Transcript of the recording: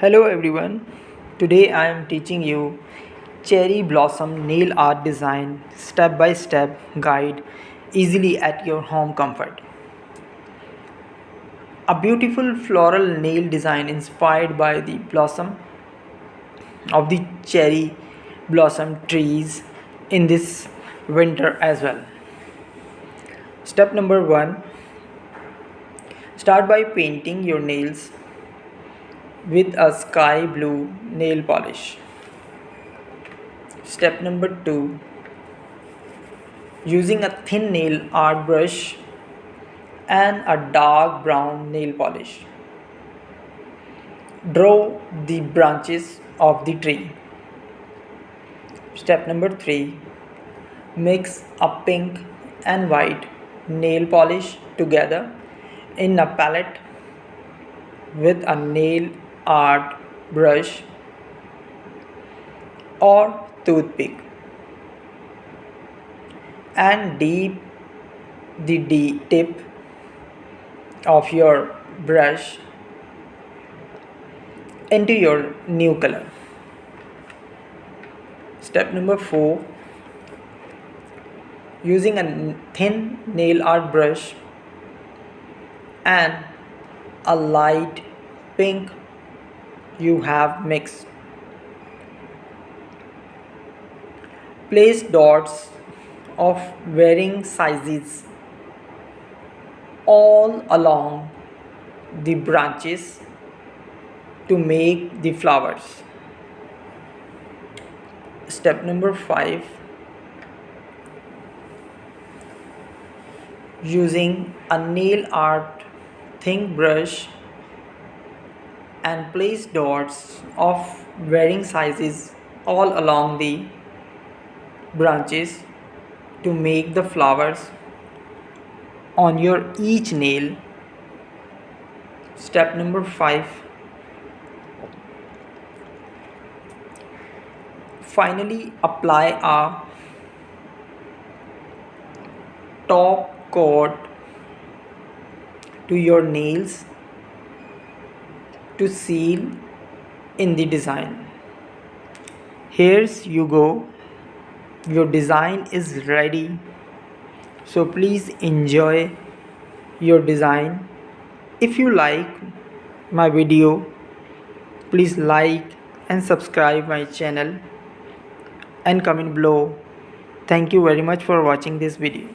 Hello everyone. Today I am teaching you cherry blossom nail art design step by step guide easily at your home comfort. A beautiful floral nail design inspired by the blossom of the cherry blossom trees in this winter as well. Step number 1, start by painting your nails with a sky blue nail polish. Step number 2, using a thin nail art brush and a dark brown nail polish. Draw the branches of the tree. Step number 3, mix a pink and white nail polish together in a palette with a nail art brush or toothpick and dip the tip of your brush into your new color. Step number 4, using a thin nail art brush and a light pink you have mixed. Place dots of varying sizes all along the branches to make the flowers. Step number 5, using a nail art thin brush and place dots of varying sizes all along the branches to make the flowers on your each nail. Step number 5, finally apply a top coat to your nails to seal in the design. Here's you go, your design is ready, so please enjoy your design. If you like my video, please like and subscribe my channel and comment below. Thank you very much for watching this video.